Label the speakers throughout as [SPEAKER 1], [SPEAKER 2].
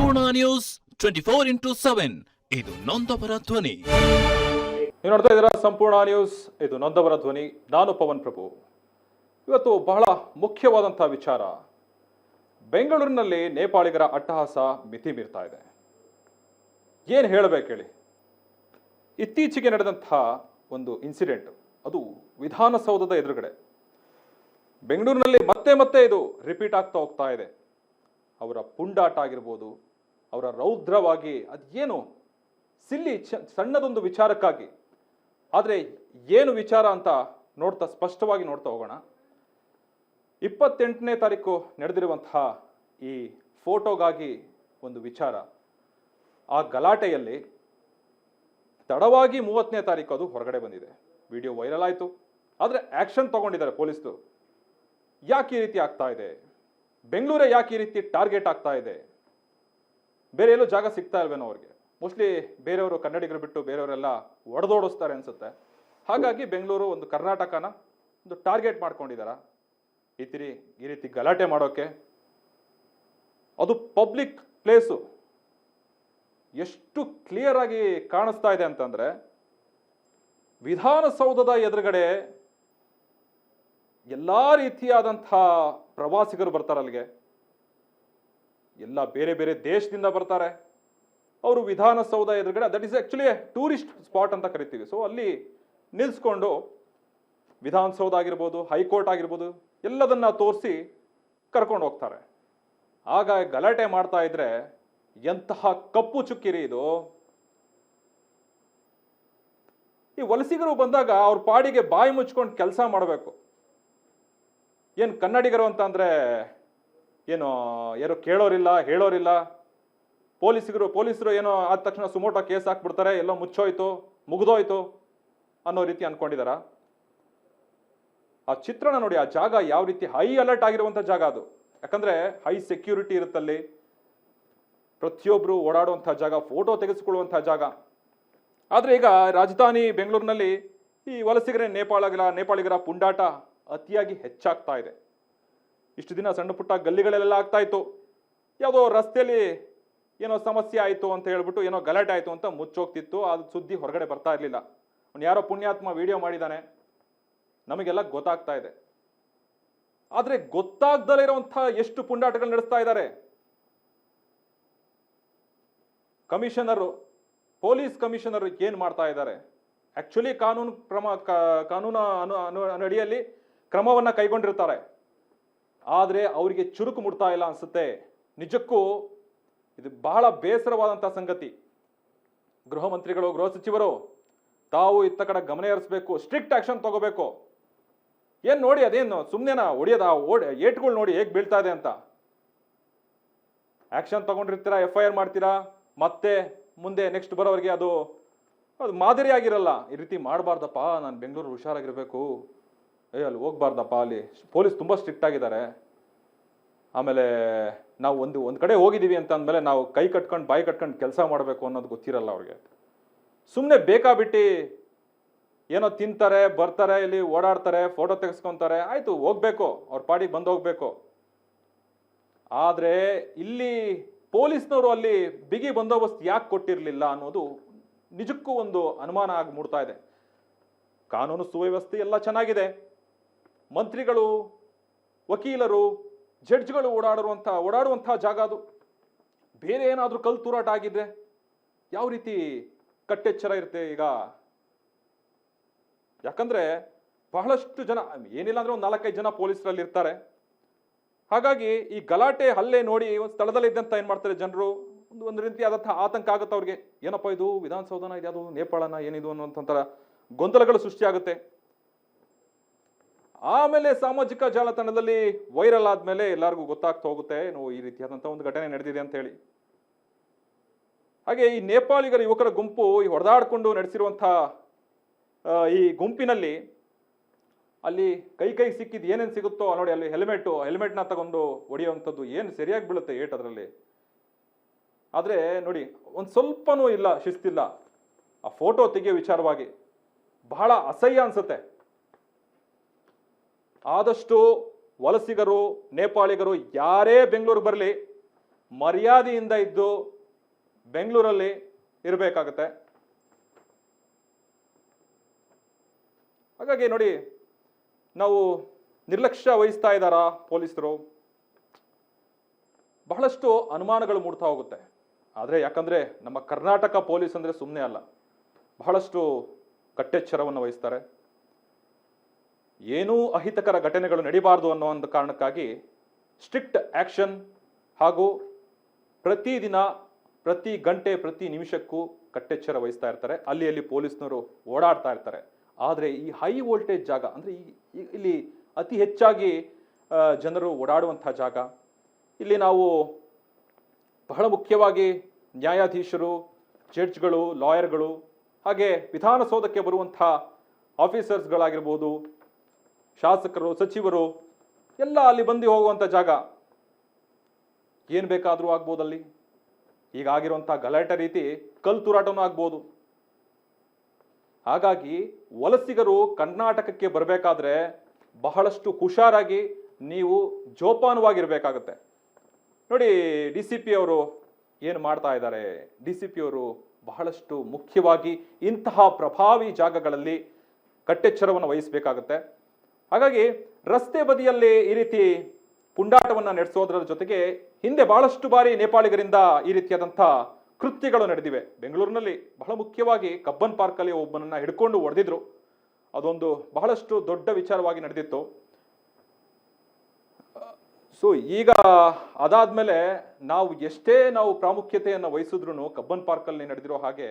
[SPEAKER 1] ಸಂಪೂರ್ಣ news 24x7 ಇದು ನೊಂದವರ ಧ್ವನಿ.
[SPEAKER 2] ನೀವು ನೋಡ್ತಾ ಇದ್ದೀರಾ ಸಂಪೂರ್ಣ ನ್ಯೂಸ್, ಇದು ನೊಂದವರ ಧ್ವನಿ. ನಾನು ಪವನ್ ಪ್ರಭು. ಇವತ್ತು ಬಹಳ ಮುಖ್ಯವಾದಂತಹ ವಿಚಾರ. ಬೆಂಗಳೂರಿನಲ್ಲಿ ನೇಪಾಳಿಗರ ಅಟ್ಟಹಾಸ ಮಿತಿ ಮೀರ್ತಾ ಇದೆ. ಏನು ಹೇಳಬೇಕು ಹೇಳಿ. ಇತ್ತೀಚೆಗೆ ನಡೆದಂತಹ ಒಂದು ಇನ್ಸಿಡೆಂಟ್, ಅದು ವಿಧಾನಸೌಧದ ಎದುರುಗಡೆ. ಬೆಂಗಳೂರಿನಲ್ಲಿ ಮತ್ತೆ ಮತ್ತೆ ಇದು ರಿಪೀಟ್ ಆಗ್ತಾ ಹೋಗ್ತಾ ಇದೆ. ಅವರ ಪುಂಡಾಟ ಆಗಿರ್ಬೋದು, ಅವರ ರೌದ್ರವಾಗಿ ಅದೇನು ಸಿಲ್ಲಿ ಸಣ್ಣದೊಂದು ವಿಚಾರಕ್ಕಾಗಿ. ಆದರೆ ಏನು ವಿಚಾರ ಅಂತ ಸ್ಪಷ್ಟವಾಗಿ ನೋಡ್ತಾ ಹೋಗೋಣ. 28ನೇ ತಾರೀಕು ನಡೆದಿರುವಂತಹ ಈ ಫೋಟೋಗಾಗಿ ಒಂದು ವಿಚಾರ. ಆ ಗಲಾಟೆಯಲ್ಲಿ ತಡವಾಗಿ 30ನೇ ತಾರೀಕು ಅದು ಹೊರಗಡೆ ಬಂದಿದೆ. ವಿಡಿಯೋ ವೈರಲ್ ಆಯಿತು. ಆದರೆ ಆ್ಯಕ್ಷನ್ ತಗೊಂಡಿದ್ದಾರೆ ಪೊಲೀಸರು. ಯಾಕೆ ಈ ರೀತಿ ಆಗ್ತಾ ಇದೆ? ಬೆಂಗಳೂರೇ ಯಾಕೆ ಈ ರೀತಿ ಟಾರ್ಗೆಟ್ ಆಗ್ತಾ ಇದೆ? ಬೇರೆ ಎಲ್ಲೂ ಜಾಗ ಸಿಗ್ತಾ ಇಲ್ವೇನೋ ಅವ್ರಿಗೆ. ಮೋಸ್ಟ್ಲಿ ಬೇರೆಯವರು ಕನ್ನಡಿಗರು ಬಿಟ್ಟು ಬೇರೆಯವರೆಲ್ಲ ಒಡೆದೋಡಿಸ್ತಾರೆ ಅನ್ಸುತ್ತೆ. ಹಾಗಾಗಿ ಬೆಂಗಳೂರು ಒಂದು ಕರ್ನಾಟಕನ ಒಂದು ಟಾರ್ಗೆಟ್ ಮಾಡ್ಕೊಂಡಿದ್ದಾರೆ ಈ ರೀತಿ ಗಲಾಟೆ ಮಾಡೋಕೆ. ಅದು ಪಬ್ಲಿಕ್ ಪ್ಲೇಸು. ಎಷ್ಟು ಕ್ಲಿಯರ್ ಆಗಿ ಕಾಣಿಸ್ತಾ ಇದೆ ಅಂತಂದ್ರೆ, ವಿಧಾನಸೌಧದ ಎದುರುಗಡೆ ಎಲ್ಲ ರೀತಿಯಾದಂಥ ಪ್ರವಾಸಿಗರು ಬರ್ತಾರೆ ಅಲ್ಲಿಗೆ. ಎಲ್ಲ ಬೇರೆ ಬೇರೆ ದೇಶದಿಂದ ಬರ್ತಾರೆ. ಅವರು ವಿಧಾನಸೌಧ ಎದುರುಗಡೆ, that is actually tourist spot ಅಂತ ಕರಿತೀವಿ. ಸೊ ಅಲ್ಲಿ ನಿಲ್ಲಿಸ್ಕೊಂಡು ವಿಧಾನಸೌಧ ಆಗಿರ್ಬೋದು, ಹೈಕೋರ್ಟ್ ಆಗಿರ್ಬೋದು, ಎಲ್ಲದನ್ನ ತೋರಿಸಿ ಕರ್ಕೊಂಡು ಹೋಗ್ತಾರೆ. ಆಗ ಗಲಾಟೆ ಮಾಡ್ತಾ ಇದ್ರೆ ಎಂತಹ ಕಪ್ಪು ಚುಕ್ಕಿರಿ ಇದು. ಈ ವಲಸಿಗರು ಬಂದಾಗ ಅವ್ರ ಪಾಡಿಗೆ ಬಾಯಿ ಮುಚ್ಕೊಂಡು ಕೆಲಸ ಮಾಡಬೇಕು. ಏನು ಕನ್ನಡಿಗರು ಅಂತ ಅಂದ್ರೆ ಏನು ಯಾರು ಕೇಳೋರಿಲ್ಲ, ಹೇಳೋರಿಲ್ಲ. ಪೊಲೀಸರು ಏನೋ ಆದ ತಕ್ಷಣ ಸುಮೋಟೋ ಕೇಸ್ ಹಾಕ್ಬಿಡ್ತಾರೆ, ಎಲ್ಲೋ ಮುಚ್ಚೋಯ್ತು, ಮುಗಿದೋಯ್ತು ಅನ್ನೋ ರೀತಿ ಅನ್ಕೊಂಡಿದಾರ. ಆ ಚಿತ್ರಣ ನೋಡಿ, ಆ ಜಾಗ ಯಾವ ರೀತಿ ಹೈ ಅಲರ್ಟ್ ಆಗಿರುವಂಥ ಜಾಗ ಅದು. ಯಾಕಂದ್ರೆ ಹೈ ಸೆಕ್ಯೂರಿಟಿ ಇರುತ್ತಲ್ಲಿ, ಪ್ರತಿಯೊಬ್ರು ಓಡಾಡುವಂಥ ಜಾಗ, ಫೋಟೋ ತೆಗೆಸಿಕೊಳ್ಳುವಂಥ ಜಾಗ. ಆದ್ರೆ ಈಗ ರಾಜಧಾನಿ ಬೆಂಗಳೂರಿನಲ್ಲಿ ಈ ವಲಸಿಗರೇ ನೇಪಾಳಿಗರ ಪುಂಡಾಟ ಅತಿಯಾಗಿ ಹೆಚ್ಚಾಗ್ತಾ ಇದೆ. ಇಷ್ಟು ದಿನ ಸಣ್ಣ ಪುಟ್ಟ ಗಲ್ಲಿಗಳೆಲ್ಲ ಆಗ್ತಾ ಇತ್ತು. ಯಾವುದೋ ರಸ್ತೆಯಲ್ಲಿ ಏನೋ ಸಮಸ್ಯೆ ಆಯಿತು ಅಂತ ಹೇಳ್ಬಿಟ್ಟು, ಏನೋ ಗಲಾಟೆ ಆಯಿತು ಅಂತ ಮುಚ್ಚೋಗ್ತಿತ್ತು. ಅದು ಸುದ್ದಿ ಹೊರಗಡೆ ಬರ್ತಾ ಇರಲಿಲ್ಲ. ಅವ್ನು ಯಾರೋ ಪುಣ್ಯಾತ್ಮ ವಿಡಿಯೋ ಮಾಡಿದ್ದಾನೆ, ನಮಗೆಲ್ಲ ಗೊತ್ತಾಗ್ತಾ ಇದೆ. ಆದರೆ ಗೊತ್ತಾಗ್ದಲೇ ಇರುವಂಥ ಎಷ್ಟು ಪುಂಡಾಟಗಳು ನಡೆಸ್ತಾ ಇದ್ದಾರೆ. ಪೊಲೀಸ್ ಕಮಿಷನರ್ ಏನು ಮಾಡ್ತಾ ಇದ್ದಾರೆ? ಆಕ್ಚುಲಿ ಕಾನೂನು ಅಡಿಯಲ್ಲಿ ಕ್ರಮವನ್ನ ಕೈಗೊಂಡಿರ್ತಾರೆ. ಆದರೆ ಅವರಿಗೆ ಚುರುಕು ಮುಟ್ತಾ ಇಲ್ಲ ಅನ್ಸುತ್ತೆ. ನಿಜಕ್ಕೂ ಇದು ಬಹಳ ಬೇಸರವಾದಂತಹ ಸಂಗತಿ. ಗೃಹ ಮಂತ್ರಿಗಳು, ಗೃಹ ಸಚಿವರು ತಾವು ಇತ್ತ ಕಡೆ ಗಮನ ಹರಿಸಬೇಕು, ಸ್ಟ್ರಿಕ್ಟ್ ಆಕ್ಷನ್ ತಗೋಬೇಕು. ಏನ್ ನೋಡಿ, ಅದೇನು ಸುಮ್ಮನೆನಾ ಹೊಡಿಯೋದ? ಏಟ್ಗಳು ನೋಡಿ ಹೇಗೆ ಬೀಳ್ತಾ ಇದೆ ಅಂತ. ಆಕ್ಷನ್ ತಗೊಂಡಿರ್ತೀರಾ, FIR ಮಾಡ್ತೀರಾ, ಮತ್ತೆ ಮುಂದೆ ನೆಕ್ಸ್ಟ್ ಬರೋರಿಗೆ ಅದು ಮಾದರಿಯಾಗಿರಲ್ಲ. ಈ ರೀತಿ ಮಾಡಬಾರ್ದಪ್ಪ, ನಾನು ಬೆಂಗಳೂರು ಹುಷಾರಾಗಿರ್ಬೇಕು, ಅಲ್ಲಿ ಹೋಗ್ಬಾರ್ದಪ್ಪ, ಅಲ್ಲಿ ಪೊಲೀಸ್ ತುಂಬ ಸ್ಟ್ರಿಕ್ಟ್ ಆಗಿದ್ದಾರೆ. ಆಮೇಲೆ ನಾವು ಒಂದು ಕಡೆ ಹೋಗಿದ್ದೀವಿ ಅಂತ ಅಂದಮೇಲೆ ನಾವು ಕೈ ಕಟ್ಕೊಂಡು ಬಾಯಿ ಕಟ್ಕೊಂಡು ಕೆಲಸ ಮಾಡಬೇಕು ಅನ್ನೋದು ಗೊತ್ತಿರಲ್ಲ ಅವ್ರಿಗೆ. ಸುಮ್ಮನೆ ಬೇಕಾಬಿಟ್ಟು ಏನೋ ತಿಂತಾರೆ, ಬರ್ತಾರೆ, ಇಲ್ಲಿ ಓಡಾಡ್ತಾರೆ, ಫೋಟೋ ತೆಗೆಸ್ಕೊತಾರೆ, ಆಯಿತು ಹೋಗ್ಬೇಕು, ಅವ್ರ ಪಾಡಿಗೆ ಬಂದು ಹೋಗ್ಬೇಕು. ಆದರೆ ಇಲ್ಲಿ ಪೊಲೀಸ್ನವರು ಅಲ್ಲಿ ಬಿಗಿ ಬಂದೋಬಸ್ತ್ ಯಾಕೆ ಕೊಟ್ಟಿರಲಿಲ್ಲ ಅನ್ನೋದು ನಿಜಕ್ಕೂ ಒಂದು ಅನುಮಾನ ಆಗಿ ಮೂಡ್ತಾ ಇದೆ. ಕಾನೂನು ಸುವ್ಯವಸ್ಥೆ ಎಲ್ಲ ಚೆನ್ನಾಗಿದೆ. ಮಂತ್ರಿಗಳು, ವಕೀಲರು, ಜಡ್ಜ್ಗಳು ಓಡಾಡುವಂತಹ ಜಾಗ ಅದು. ಬೇರೆ ಏನಾದರೂ ಕಲ್ಲು ತೂರಾಟ ಆಗಿದ್ರೆ ಯಾವ ರೀತಿ ಕಟ್ಟೆಚ್ಚರ ಇರುತ್ತೆ ಈಗ? ಯಾಕಂದ್ರೆ ಬಹಳಷ್ಟು ಜನ, ಏನಿಲ್ಲ ಅಂದ್ರೆ ಒಂದು 4-5 ಜನ ಪೊಲೀಸರಲ್ಲಿ ಇರ್ತಾರೆ. ಹಾಗಾಗಿ ಈ ಗಲಾಟೆ ಹಲ್ಲೆ ನೋಡಿ ಒಂದು ಸ್ಥಳದಲ್ಲಿ ಇದ್ದಂತ ಏನ್ ಮಾಡ್ತಾರೆ ಜನರು, ಒಂದು ರೀತಿಯಾದಂತಹ ಆತಂಕ ಆಗುತ್ತೆ ಅವ್ರಿಗೆ. ಏನಪ್ಪ ಇದು, ವಿಧಾನಸೌಧನ ಇದ್ಯಾವುದು, ನೇಪಾಳನ ಏನಿದು ಅನ್ನೋಂಥ ಗೊಂದಲಗಳು ಸೃಷ್ಟಿಯಾಗುತ್ತೆ. ಆಮೇಲೆ ಸಾಮಾಜಿಕ ಜಾಲತಾಣದಲ್ಲಿ ವೈರಲ್ ಆದ್ಮೇಲೆ ಎಲ್ಲರಿಗೂ ಗೊತ್ತಾಗ್ತಾ ಹೋಗುತ್ತೆ, ಈ ರೀತಿಯಾದಂಥ ಒಂದು ಘಟನೆ ನಡೆದಿದೆ ಅಂತ ಹೇಳಿ. ಹಾಗೆ ಈ ನೇಪಾಳಿಗರ ಯುವಕರ ಗುಂಪು ಈ ಹೊಡೆದಾಡ್ಕೊಂಡು ನಡೆಸಿರುವಂತಹ ಈ ಗುಂಪಿನಲ್ಲಿ ಅಲ್ಲಿ ಕೈ ಸಿಕ್ಕಿದ್ದು ಏನೇನು ಸಿಗುತ್ತೋ ನೋಡಿ, ಅಲ್ಲಿ ಹೆಲ್ಮೆಟ್ನ ತಗೊಂಡು ಹೊಡೆಯುವಂಥದ್ದು ಏನು ಸರಿಯಾಗಿ ಬೀಳುತ್ತೆ ಏಟ್ ಅದರಲ್ಲಿ. ಆದರೆ ನೋಡಿ, ಒಂದು ಸ್ವಲ್ಪನೂ ಇಲ್ಲ, ಶಿಸ್ತಿಲ್ಲ. ಆ ಫೋಟೋ ತೆಗೆಯೋ ವಿಚಾರವಾಗಿ ಬಹಳ ಅಸಹ್ಯ ಅನ್ಸುತ್ತೆ. ಆದಷ್ಟು ವಲಸಿಗರು, ನೇಪಾಳಿಗರು ಯಾರೇ ಬೆಂಗಳೂರು ಬರಲಿ, ಮರ್ಯಾದೆಯಿಂದ ಇದ್ದು ಬೆಂಗಳೂರಲ್ಲಿ ಇರಬೇಕಾಗತ್ತೆ. ಹಾಗಾಗಿ ನೋಡಿ, ನಾವು ನಿರ್ಲಕ್ಷ್ಯ ವಹಿಸ್ತಾ ಇದ್ದಾರಾ ಪೊಲೀಸರು, ಬಹಳಷ್ಟು ಅನುಮಾನಗಳು ಮೂಡ್ತಾ ಹೋಗುತ್ತೆ. ಆದರೆ ಯಾಕಂದರೆ ನಮ್ಮ ಕರ್ನಾಟಕ ಪೊಲೀಸ್ ಅಂದರೆ ಸುಮ್ಮನೆ ಅಲ್ಲ, ಬಹಳಷ್ಟು ಕಟ್ಟೆಚ್ಚರವನ್ನು ವಹಿಸ್ತಾರೆ. ಏನೂ ಅಹಿತಕರ ಘಟನೆಗಳು ನಡೀಬಾರ್ದು ಅನ್ನೋ ಒಂದು ಕಾರಣಕ್ಕಾಗಿ ಸ್ಟ್ರಿಕ್ಟ್ ಆ್ಯಕ್ಷನ್ ಹಾಗೂ ಪ್ರತಿದಿನ ಪ್ರತಿ ಗಂಟೆ ಪ್ರತಿ ನಿಮಿಷಕ್ಕೂ ಕಟ್ಟೆಚ್ಚರ ವಹಿಸ್ತಾ ಇರ್ತಾರೆ. ಅಲ್ಲಿ ಪೊಲೀಸ್ನವರು ಓಡಾಡ್ತಾ ಇರ್ತಾರೆ. ಆದರೆ ಈ ಹೈ ವೋಲ್ಟೇಜ್ ಜಾಗ ಅಂದರೆ ಇಲ್ಲಿ ಅತಿ ಹೆಚ್ಚಾಗಿ ಜನರು ಓಡಾಡುವಂಥ ಜಾಗ, ಇಲ್ಲಿ ನಾವು ಬಹಳ ಮುಖ್ಯವಾಗಿ ನ್ಯಾಯಾಧೀಶರು, ಜಡ್ಜ್ಗಳು, ಲಾಯರ್ಗಳು, ಹಾಗೆ ವಿಧಾನಸೌಧಕ್ಕೆ ಬರುವಂಥ ಆಫೀಸರ್ಸ್ಗಳಾಗಿರ್ಬೋದು, ಶಾಸಕರು, ಸಚಿವರು ಎಲ್ಲ ಅಲ್ಲಿ ಬಂದು ಹೋಗುವಂಥ ಜಾಗ. ಏನು ಬೇಕಾದರೂ ಆಗ್ಬೋದು ಅಲ್ಲಿ. ಈಗ ಆಗಿರುವಂಥ ಗಲಾಟೆ ರೀತಿ ಕಲ್ಲು ತೂರಾಟನೂ ಆಗ್ಬೋದು. ಹಾಗಾಗಿ ವಲಸಿಗರು ಕರ್ನಾಟಕಕ್ಕೆ ಬರಬೇಕಾದ್ರೆ ಬಹಳಷ್ಟು ಹುಷಾರಾಗಿ ನೀವು ಜೋಪಾನವಾಗಿರಬೇಕಾಗತ್ತೆ. ನೋಡಿ, DCP ಅವರು ಏನು ಮಾಡ್ತಾ ಇದ್ದಾರೆ, DCP ಅವರು ಬಹಳಷ್ಟು ಮುಖ್ಯವಾಗಿ ಇಂತಹ ಪ್ರಭಾವಿ ಜಾಗಗಳಲ್ಲಿ ಕಟ್ಟೆಚ್ಚರವನ್ನು ವಹಿಸಬೇಕಾಗತ್ತೆ. ಹಾಗಾಗಿ ರಸ್ತೆ ಬದಿಯಲ್ಲಿ ಈ ರೀತಿ ಪುಂಡಾಟವನ್ನು ನಡೆಸೋದರ ಜೊತೆಗೆ ಹಿಂದೆ ಬಹಳಷ್ಟು ಬಾರಿ ನೇಪಾಳಿಗರಿಂದ ಈ ರೀತಿಯಾದಂಥ ಕೃತ್ಯಗಳು ನಡೆದಿವೆ. ಬೆಂಗಳೂರಿನಲ್ಲಿ ಬಹಳ ಮುಖ್ಯವಾಗಿ ಕಬ್ಬನ್ ಪಾರ್ಕಲ್ಲಿ ಒಬ್ಬನನ್ನ ಹಿಡ್ಕೊಂಡು ಹೊಡೆದಿದ್ರು. ಅದೊಂದು ಬಹಳಷ್ಟು ದೊಡ್ಡ ವಿಚಾರವಾಗಿ ನಡೆದಿತ್ತು. ಸೊ ಈಗ ಅದಾದ್ಮೇಲೆ ನಾವು ಎಷ್ಟೇ ಪ್ರಾಮುಖ್ಯತೆಯನ್ನು ವಹಿಸಿದ್ರು ಕಬ್ಬನ್ ಪಾರ್ಕಲ್ಲಿ ನಡೆದಿರೋ ಹಾಗೆ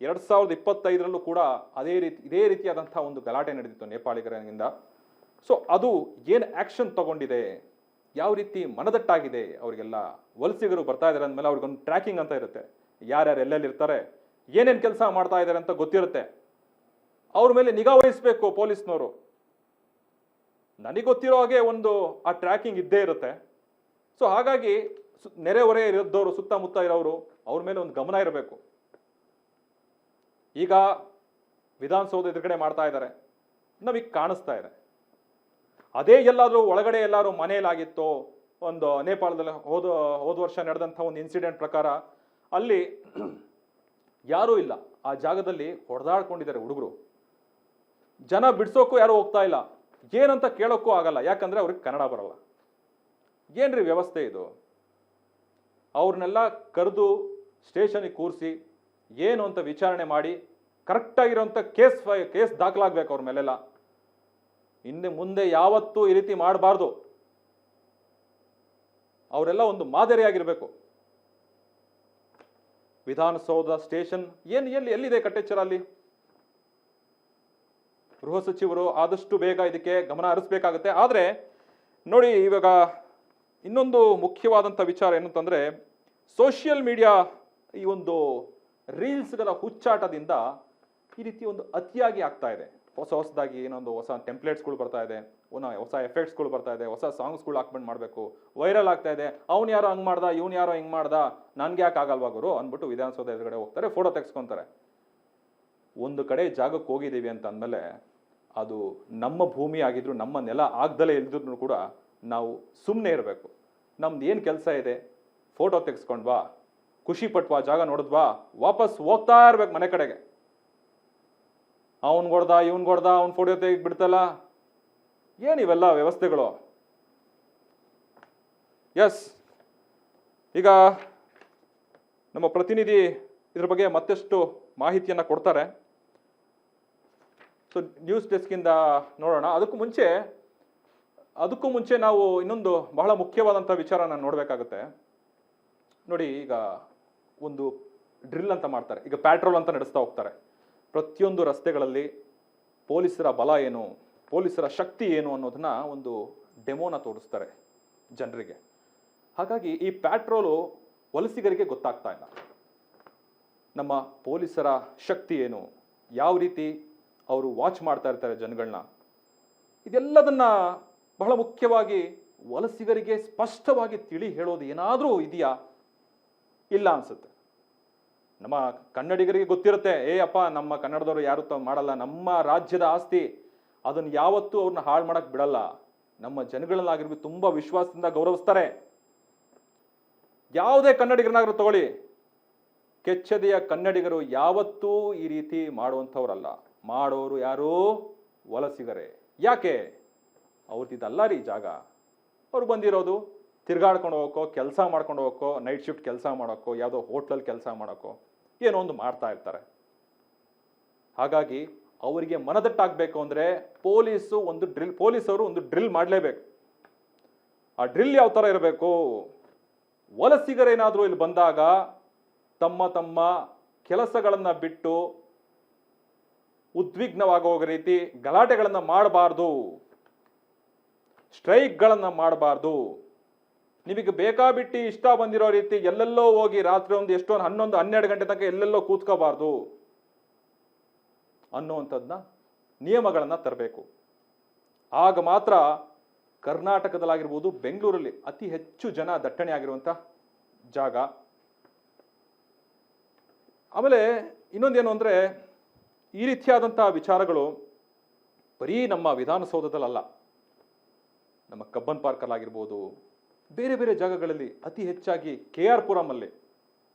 [SPEAKER 2] 2025ರಲ್ಲೂ ಕೂಡ ಇದೇ ರೀತಿಯಾದಂಥ ಒಂದು ಗಲಾಟೆ ನಡೆದಿತ್ತು ನೇಪಾಳಿಗರಿಂದ. ಸೊ ಅದು ಏನು ಆ್ಯಕ್ಷನ್ ತಗೊಂಡಿದೆ, ಯಾವ ರೀತಿ ಮನದಟ್ಟಾಗಿದೆ ಅವರಿಗೆಲ್ಲ. ವಲಸಿಗರು ಬರ್ತಾ ಇದ್ದಾರೆ ಅಂದಮೇಲೆ ಅವ್ರಿಗೊಂದು ಟ್ರ್ಯಾಕಿಂಗ್ ಅಂತ ಇರುತ್ತೆ. ಯಾರ್ಯಾರು ಎಲ್ಲೆಲ್ಲಿ ಇರ್ತಾರೆ, ಏನೇನು ಕೆಲಸ ಮಾಡ್ತಾ ಇದ್ದಾರೆ ಅಂತ ಗೊತ್ತಿರುತ್ತೆ. ಅವ್ರ ಮೇಲೆ ನಿಗಾ ವಹಿಸಬೇಕು ಪೊಲೀಸ್ನವರು. ನನಗೆ ಗೊತ್ತಿರೋ ಹಾಗೆ ಒಂದು ಆ ಟ್ರ್ಯಾಕಿಂಗ್ ಇದ್ದೇ ಇರುತ್ತೆ. ಸೊ ಹಾಗಾಗಿ ನೆರೆ ಹೊರೆ ಇರೋದವರು, ಸುತ್ತಮುತ್ತ ಇರೋರು, ಅವ್ರ ಮೇಲೆ ಒಂದು ಗಮನ ಇರಬೇಕು. ಈಗ ವಿಧಾನಸೌಧ ಎದುರುಗಡೆ ಮಾಡ್ತಾ ಇದ್ದಾರೆ, ನಮಗೆ ಕಾಣಿಸ್ತಾ ಇದೆ. ಅದೇ ಎಲ್ಲಾದರೂ ಒಳಗಡೆ ಎಲ್ಲಾದರೂ ಮನೆಯಲ್ಲಾಗಿತ್ತೋ, ಒಂದು ನೇಪಾಳದಲ್ಲಿ ಹೋದ ವರ್ಷ ನಡೆದಂಥ ಒಂದು ಇನ್ಸಿಡೆಂಟ್ ಪ್ರಕಾರ ಅಲ್ಲಿ ಯಾರೂ ಇಲ್ಲ, ಆ ಜಾಗದಲ್ಲಿ ಹೊಡೆದಾಡ್ಕೊಂಡಿದ್ದಾರೆ ಹುಡುಗರು. ಜನ ಬಿಡ್ಸೋಕ್ಕೂ ಯಾರು ಹೋಗ್ತಾ ಇಲ್ಲ, ಏನಂತ ಕೇಳೋಕ್ಕೂ ಆಗಲ್ಲ, ಯಾಕಂದ್ರೆ ಅವ್ರಿಗೆ ಕನ್ನಡ ಬರಲ್ಲ. ಏನ್ರಿ ವ್ಯವಸ್ಥೆ ಇದು? ಅವ್ರನ್ನೆಲ್ಲ ಕರೆದು ಸ್ಟೇಷನ್ಗೆ ಕೂರಿಸಿ ಏನು ಅಂತ ವಿಚಾರಣೆ ಮಾಡಿ ಕರೆಕ್ಟಾಗಿರೋಂಥ ಕೇಸ್ ದಾಖಲಾಗಬೇಕು ಅವ್ರ ಮೇಲೆಲ್ಲ. ಇನ್ನು ಮುಂದೆ ಯಾವತ್ತೂ ಈ ರೀತಿ ಮಾಡಬಾರ್ದು. ಅವರೆಲ್ಲ ಒಂದು ಮಾದರಿಯಾಗಿರ್ಬೇಕು. ವಿಧಾನಸೌಧ ಸ್ಟೇಷನ್ ಎಲ್ಲಿದೆ ಕಟ್ಟೆಚ್ಚರ ಅಲ್ಲಿ? ಗೃಹ ಸಚಿವರು ಆದಷ್ಟು ಬೇಗ ಇದಕ್ಕೆ ಗಮನ ಹರಿಸಬೇಕಾಗುತ್ತೆ. ಆದರೆ ನೋಡಿ, ಇವಾಗ ಇನ್ನೊಂದು ಮುಖ್ಯವಾದಂಥ ವಿಚಾರ ಏನಂತಂದ್ರೆ, ಸೋಷಿಯಲ್ ಮೀಡಿಯಾ ಈ ಒಂದು ರೀಲ್ಸ್ಗಳ ಹುಚ್ಚಾಟದಿಂದ ಈ ರೀತಿ ಒಂದು ಅತಿಯಾಗಿ ಆಗ್ತಾ ಇದೆ. ಹೊಸದಾಗಿ ಏನೊಂದು ಹೊಸ ಟೆಂಪ್ಲೇಟ್ಸ್ಗಳು ಬರ್ತಾ ಇದೆ, ಹೊಸ ಎಫೆಕ್ಟ್ಸ್ಗಳು ಬರ್ತಾ ಇದೆ, ಹೊಸ ಸಾಂಗ್ಸ್ಗಳು ಹಾಕ್ಬಂಡು ಮಾಡಬೇಕು, ವೈರಲ್ ಆಗ್ತಾ ಇದೆ. ಅವ್ನು ಯಾರೋ ಹಂಗೆ ಮಾಡ್ದ, ಇವನು ಯಾರೋ ಹಿಂಗೆ ಮಾಡ್ದ, ನನ್ಗೆ ಯಾಕೆ ಆಗಲ್ವಾ ಗುರು ಅಂದ್ಬಿಟ್ಟು ವಿಧಾನಸೌಧ ಎದುರುಗಡೆ ಹೋಗ್ತಾರೆ, ಫೋಟೋ ತೆಗೆಸ್ಕೊತಾರೆ. ಒಂದು ಕಡೆ ಜಾಗಕ್ಕೆ ಹೋಗಿದ್ದೀವಿ ಅಂತ ಅಂದಮೇಲೆ ಅದು ನಮ್ಮ ಭೂಮಿ ಆಗಿದ್ರು, ನಮ್ಮ ನೆಲ ಆಗ್ದಲೇ ಇಲ್ದಿದ್ರು ಕೂಡ ನಾವು ಸುಮ್ಮನೆ ಇರಬೇಕು. ನಮ್ದು ಏನು ಕೆಲಸ ಇದೆ, ಫೋಟೋ ತೆಗೆಸ್ಕೊಂಡ್ವಾ, ಖುಷಿ ಪಟ್ವಾ, ಜಾಗ ನೋಡಿದ್ವಾ, ವಾಪಸ್ ಹೋಗ್ತಾ ಇರ್ಬೇಕು ಮನೆ ಕಡೆಗೆ. ಅವ್ನು ಕೊಡ್ದ, ಇವನ್ ಕೊಡ್ದ, ಅವ್ನು ಫೋಟೋ ತೆಗಿ ಬಿಡ್ತಲ್ಲ, ಏನಿವೆಲ್ಲ ವ್ಯವಸ್ಥೆಗಳು? ಎಸ್, ಈಗ ನಮ್ಮ ಪ್ರತಿನಿಧಿ ಇದ್ರ ಬಗ್ಗೆ ಮತ್ತಷ್ಟು ಮಾಹಿತಿಯನ್ನು ಕೊಡ್ತಾರೆ. ಸೊ ನ್ಯೂಸ್ ಡೆಸ್ಕಿಂದ ನೋಡೋಣ. ಅದಕ್ಕೂ ಮುಂಚೆ ನಾವು ಇನ್ನೊಂದು ಬಹಳ ಮುಖ್ಯವಾದಂಥ ವಿಚಾರನ ನೋಡಬೇಕಾಗುತ್ತೆ. ನೋಡಿ, ಈಗ ಒಂದು ಡ್ರಿಲ್ ಅಂತ ಮಾಡ್ತಾರೆ, ಈಗ ಪ್ಯಾಟ್ರೋಲ್ ಅಂತ ನಡೆಸ್ತಾ ಹೋಗ್ತಾರೆ. ಪ್ರತಿಯೊಂದು ರಸ್ತೆಗಳಲ್ಲಿ ಪೊಲೀಸರ ಬಲ ಏನು, ಪೊಲೀಸರ ಶಕ್ತಿ ಏನು ಅನ್ನೋದನ್ನ ಒಂದು ಡೆಮೋನ ತೋರಿಸ್ತಾರೆ ಜನರಿಗೆ. ಹಾಗಾಗಿ ಈ ಪ್ಯಾಟ್ರೋಲು ವಲಸಿಗರಿಗೆ ಗೊತ್ತಾಗ್ತಾ ಇಲ್ಲ. ನಮ್ಮ ಪೊಲೀಸರ ಶಕ್ತಿ ಏನು, ಯಾವ ರೀತಿ ಅವರು ವಾಚ್ ಮಾಡ್ತಾ ಇರ್ತಾರೆ ಜನಗಳನ್ನ, ಇದೆಲ್ಲದನ್ನ ಬಹಳ ಮುಖ್ಯವಾಗಿ ವಲಸಿಗರಿಗೆ ಸ್ಪಷ್ಟವಾಗಿ ತಿಳಿ ಹೇಳೋದು ಏನಾದರೂ ಇದೆಯಾ? ಇಲ್ಲ ಅನ್ಸುತ್ತೆ. ನಮ್ಮ ಕನ್ನಡಿಗರಿಗೆ ಗೊತ್ತಿರುತ್ತೆ, ಅಪ್ಪ ನಮ್ಮ ಕನ್ನಡದವರು ಯಾರು ಮಾಡಲ್ಲ, ನಮ್ಮ ರಾಜ್ಯದ ಆಸ್ತಿ, ಅದನ್ನು ಯಾವತ್ತೂ ಅವ್ರನ್ನ ಹಾಳು ಮಾಡಕ್ ಬಿಡಲ್ಲ, ನಮ್ಮ ಜನಗಳನ್ನಾಗಿರ್ಬೇಕು ತುಂಬ ವಿಶ್ವಾಸದಿಂದ ಗೌರವಿಸ್ತಾರೆ. ಯಾವುದೇ ಕನ್ನಡಿಗರನ್ನಾದ್ರೂ ತಗೊಳ್ಳಿ, ಕೆಚ್ಚದೆಯ ಕನ್ನಡಿಗರು ಯಾವತ್ತೂ ಈ ರೀತಿ ಮಾಡುವಂಥವ್ರಲ್ಲ. ಮಾಡೋರು ಯಾರು? ವಲಸಿಗರೇ. ಯಾಕೆ? ಅವ್ರದ್ದಿದ್ದಲ್ಲ ರೀ ಜಾಗ. ಅವ್ರು ಬಂದಿರೋದು ತಿರ್ಗಾಡ್ಕೊಂಡು ಹೋಗೋಕ್ಕೋ, ಕೆಲಸ ಮಾಡ್ಕೊಂಡು ಹೋಗೋಕ್ಕೋ, ನೈಟ್ ಶಿಫ್ಟ್ ಕೆಲಸ ಮಾಡೋಕ್ಕೋ, ಯಾವುದೋ ಹೋಟ್ಲಲ್ಲಿ ಕೆಲಸ ಮಾಡೋಕ್ಕೋ ಏನೋ ಒಂದು ಮಾಡ್ತಾ ಇರ್ತಾರೆ. ಹಾಗಾಗಿ ಅವರಿಗೆ ಮನದಟ್ಟಾಗಬೇಕು ಅಂದರೆ ಪೊಲೀಸರು ಒಂದು ಡ್ರಿಲ್ ಮಾಡಲೇಬೇಕು. ಆ ಡ್ರಿಲ್ ಯಾವ ಥರ ಇರಬೇಕು? ವಲಸಿಗರೇನಾದರೂ ಇಲ್ಲಿ ಬಂದಾಗ ತಮ್ಮ ತಮ್ಮ ಕೆಲಸಗಳನ್ನು ಬಿಟ್ಟು ಉದ್ವಿಗ್ನವಾಗುವ ರೀತಿ ಗಲಾಟೆಗಳನ್ನು ಮಾಡಬಾರ್ದು, ಸ್ಟ್ರೈಕ್ಗಳನ್ನು ಮಾಡಬಾರ್ದು. ನಿಮಗೆ ಬೇಕಾಬಿಟ್ಟು ಇಷ್ಟ ಬಂದಿರೋ ರೀತಿ ಎಲ್ಲೆಲ್ಲೋ ಹೋಗಿ ರಾತ್ರಿ ಒಂದು 11-12 ಗಂಟೆ ತನಕ ಎಲ್ಲೆಲ್ಲೋ ಕೂತ್ಕೋಬಾರ್ದು ಅನ್ನುವಂಥದ್ದನ್ನ ನಿಯಮಗಳನ್ನು ತರಬೇಕು. ಆಗ ಮಾತ್ರ ಕರ್ನಾಟಕದಲ್ಲಾಗಿರ್ಬೋದು, ಬೆಂಗಳೂರಲ್ಲಿ ಅತಿ ಹೆಚ್ಚು ಜನ ದಟ್ಟಣೆ ಆಗಿರುವಂಥ ಜಾಗ. ಆಮೇಲೆ ಇನ್ನೊಂದೇನು ಅಂದರೆ, ಈ ರೀತಿಯಾದಂಥ ವಿಚಾರಗಳು ಬರೀ ನಮ್ಮ ವಿಧಾನಸೌಧದಲ್ಲ, ನಮ್ಮ ಕಬ್ಬನ್ ಪಾರ್ಕಲ್ಲಾಗಿರ್ಬೋದು, ಬೇರೆ ಬೇರೆ ಜಾಗಗಳಲ್ಲಿ ಅತಿ ಹೆಚ್ಚಾಗಿ KR ಪುರಮಲ್ಲಿ